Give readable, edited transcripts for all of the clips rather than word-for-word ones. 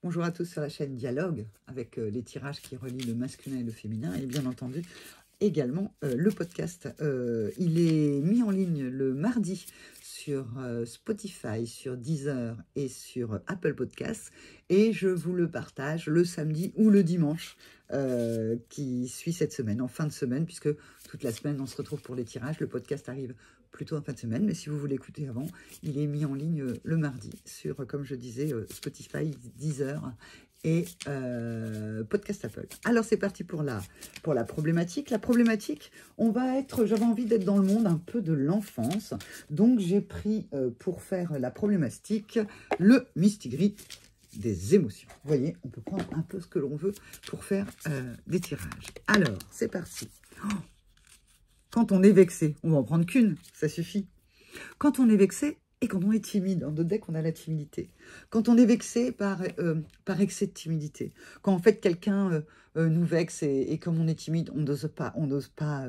Bonjour à tous sur la chaîne Dialogue, avec les tirages qui relient le masculin et le féminin, et bien entendu également le podcast. Il est mis en ligne le mardi sur Spotify, sur Deezer et sur Apple Podcasts, et je vous le partage le samedi ou le dimanche qui suit cette semaine, en fin de semaine, puisque toute la semaine on se retrouve pour les tirages. Le podcast arrive plutôt en fin de semaine, mais si vous voulez écouter avant, il est mis en ligne le mardi sur, comme je disais, Spotify, Deezer et Podcast Apple. Alors c'est parti pour la problématique. La problématique, j'avais envie d'être dans le monde un peu de l'enfance, donc j'ai pris pour faire la problématique le mistigris des émotions. Vous voyez, on peut prendre un peu ce que l'on veut pour faire des tirages. Alors, c'est parti. Quand on est vexé, on va en prendre qu'une, ça suffit. Quand on est vexé et quand on est timide, dans notre deck on a la timidité. Quand on est vexé par excès de timidité, quand en fait quelqu'un nous vexe et comme on est timide, on n'ose pas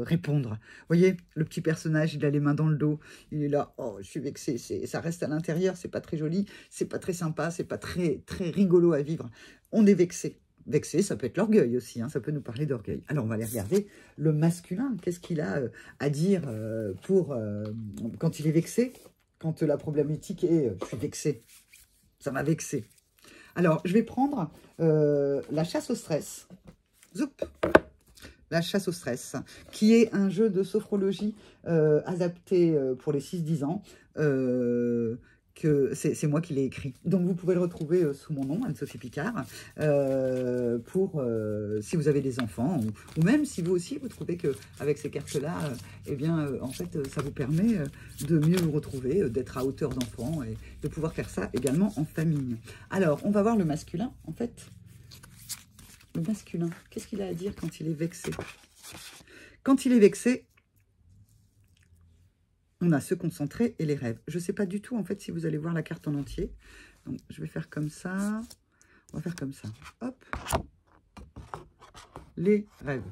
répondre. Vous voyez, le petit personnage, il a les mains dans le dos, il est là, oh je suis vexé, ça reste à l'intérieur, c'est pas très joli, c'est pas très sympa, c'est pas très rigolo à vivre. On est vexé. Vexé, ça peut être l'orgueil aussi, hein, ça peut nous parler d'orgueil. Alors, on va aller regarder le masculin. Qu'est-ce qu'il a à dire quand il est vexé, quand la problématique est « je suis vexé », ça m'a vexé. Alors, je vais prendre la chasse au stress. Zoup. La chasse au stress, qui est un jeu de sophrologie adapté pour les 6-10 ans, que c'est moi qui l'ai écrit. Donc, vous pouvez le retrouver sous mon nom, Anne-Sophie Picard, si vous avez des enfants, ou même si vous aussi, vous trouvez qu'avec ces cartes-là, eh bien, en fait, ça vous permet de mieux vous retrouver, d'être à hauteur d'enfant, et de pouvoir faire ça également en famille. Alors, on va voir le masculin, en fait. Le masculin, qu'est-ce qu'il a à dire quand il est vexé? Quand il est vexé, on a se concentrer et les rêves. Je ne sais pas du tout, en fait, si vous allez voir la carte en entier. Donc, je vais faire comme ça. On va faire comme ça. Hop. Les rêves.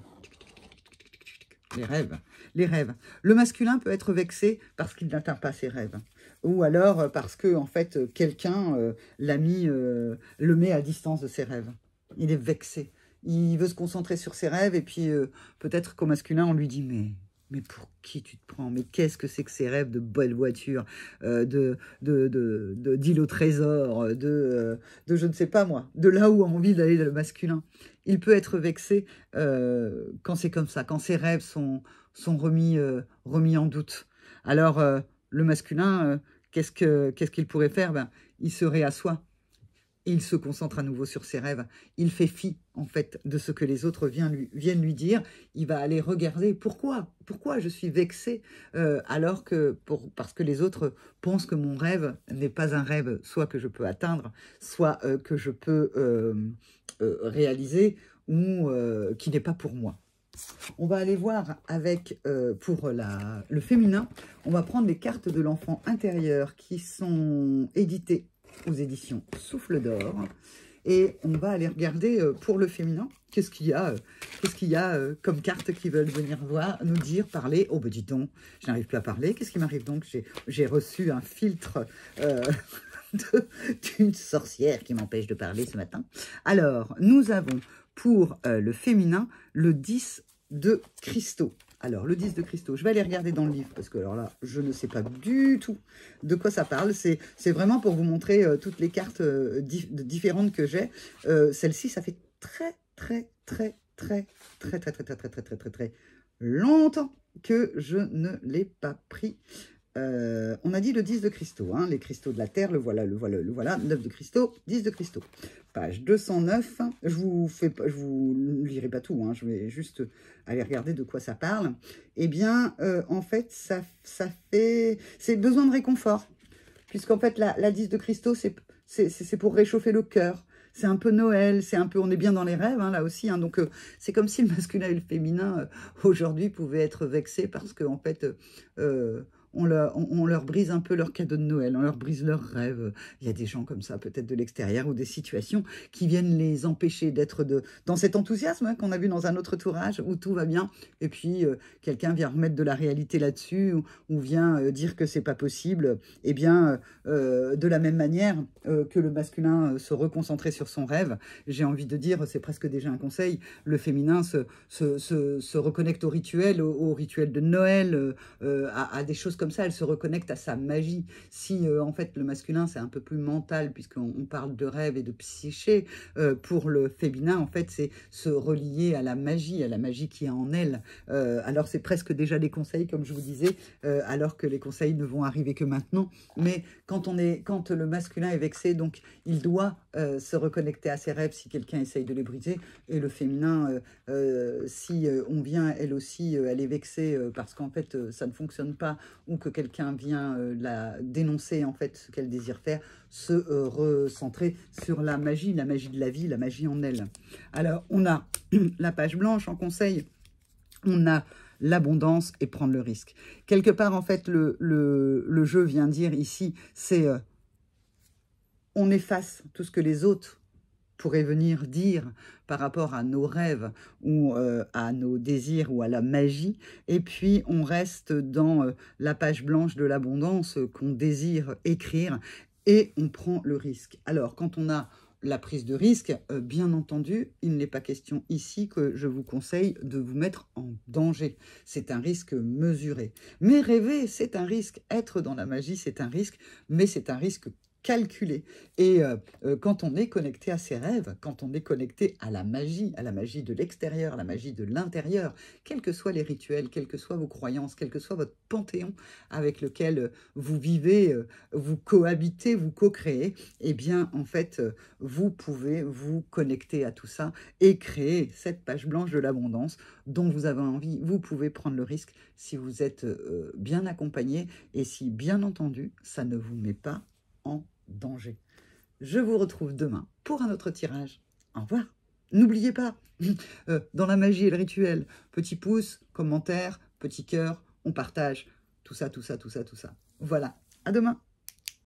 Les rêves. Les rêves. Le masculin peut être vexé parce qu'il n'atteint pas ses rêves. Ou alors parce que, en fait, quelqu'un le met à distance de ses rêves. Il est vexé. Il veut se concentrer sur ses rêves et puis peut-être qu'au masculin, on lui dit mais pour qui tu te prends? Mais qu'est-ce que c'est que ces rêves de belles voitures, d'île au trésor, de je ne sais pas moi, de là où a envie d'aller le masculin. Il peut être vexé quand c'est comme ça, quand ses rêves sont remis en doute. Alors, le masculin, qu'est-ce qu'il pourrait faire? Ben, il se réassoit. Il se concentre à nouveau sur ses rêves. Il fait fi, en fait, de ce que les autres viennent lui dire. Il va aller regarder pourquoi je suis vexé parce que les autres pensent que mon rêve n'est pas un rêve, soit que je peux atteindre, soit que je peux réaliser, ou qui n'est pas pour moi. On va aller voir avec, pour le féminin, on va prendre les cartes de l'enfant intérieur qui sont éditées aux éditions Souffle d'Or. Et on va aller regarder pour le féminin, qu'est-ce qu'il y a comme cartes qui veulent venir nous dire, parler. Oh, ben dis donc, je n'arrive plus à parler. Qu'est-ce qui m'arrive donc? J'ai reçu un filtre d'une sorcière qui m'empêche de parler ce matin. Alors, nous avons pour le féminin le 10 de cristaux. Alors, le 10 de cristaux, je vais aller regarder dans le livre, parce que alors là, je ne sais pas du tout de quoi ça parle. C'est vraiment pour vous montrer toutes les cartes différentes que j'ai. Celle-ci, ça fait très longtemps que je ne l'ai pas pris. On a dit le 10 de cristaux, hein, les cristaux de la terre, le voilà, 9 de cristaux, 10 de cristaux. Page 209, je vous lirai pas tout, hein, je vais juste aller regarder de quoi ça parle. Eh bien, en fait, c'est besoin de réconfort, puisqu'en fait, la 10 de cristaux, c'est pour réchauffer le cœur. C'est un peu Noël, on est bien dans les rêves, hein, là aussi. Hein, donc, c'est comme si le masculin et le féminin, aujourd'hui, pouvaient être vexés parce que, en fait, on leur brise un peu leur cadeau de Noël, on leur brise leurs rêves. Il y a des gens comme ça, peut-être de l'extérieur, ou des situations qui viennent les empêcher d'être dans cet enthousiasme hein, qu'on a vu dans un autre tourage, où tout va bien, et puis quelqu'un vient remettre de la réalité là-dessus, ou vient dire que c'est pas possible. Eh bien, de la même manière que le masculin se reconcentrait sur son rêve, j'ai envie de dire, c'est presque déjà un conseil, le féminin se reconnecte au rituel, au rituel de Noël, à des choses comme ça, elle se reconnecte à sa magie. Si en fait le masculin c'est un peu plus mental, puisqu'on parle de rêve et de psyché, pour le féminin en fait c'est se relier à la magie qui est en elle. Alors c'est presque déjà des conseils comme je vous disais, alors que les conseils ne vont arriver que maintenant, mais quand le masculin est vexé, donc il doit se reconnecter à ses rêves si quelqu'un essaye de les briser, et le féminin, si on vient, elle aussi, elle est vexée parce qu'en fait, ça ne fonctionne pas, ou que quelqu'un vient la dénoncer, en fait, ce qu'elle désire faire, se recentrer sur la magie de la vie, la magie en elle. Alors, on a la page blanche en conseil, on a l'abondance et prendre le risque. Quelque part, en fait, le jeu vient dire ici, c'est on efface tout ce que les autres pourraient venir dire par rapport à nos rêves ou à nos désirs ou à la magie, et puis on reste dans la page blanche de l'abondance qu'on désire écrire, et on prend le risque. Alors, quand on a la prise de risque, bien entendu, il n'est pas question ici que je vous conseille de vous mettre en danger. C'est un risque mesuré. Mais rêver, c'est un risque. Être dans la magie, c'est un risque, mais c'est un risque calculé. Et quand on est connecté à ses rêves, quand on est connecté à la magie de l'extérieur, à la magie de l'intérieur, quels que soient les rituels, quelles que soient vos croyances, quel que soit votre panthéon avec lequel vous vivez, vous cohabitez, vous co-créez, eh bien, en fait, vous pouvez vous connecter à tout ça et créer cette page blanche de l'abondance dont vous avez envie. Vous pouvez prendre le risque si vous êtes bien accompagné et si, bien entendu, ça ne vous met pas en danger. Je vous retrouve demain pour un autre tirage. Au revoir. N'oubliez pas, dans la magie et le rituel, petit pouce, commentaire, petit cœur, on partage. Tout ça, tout ça, tout ça, tout ça. Voilà, à demain.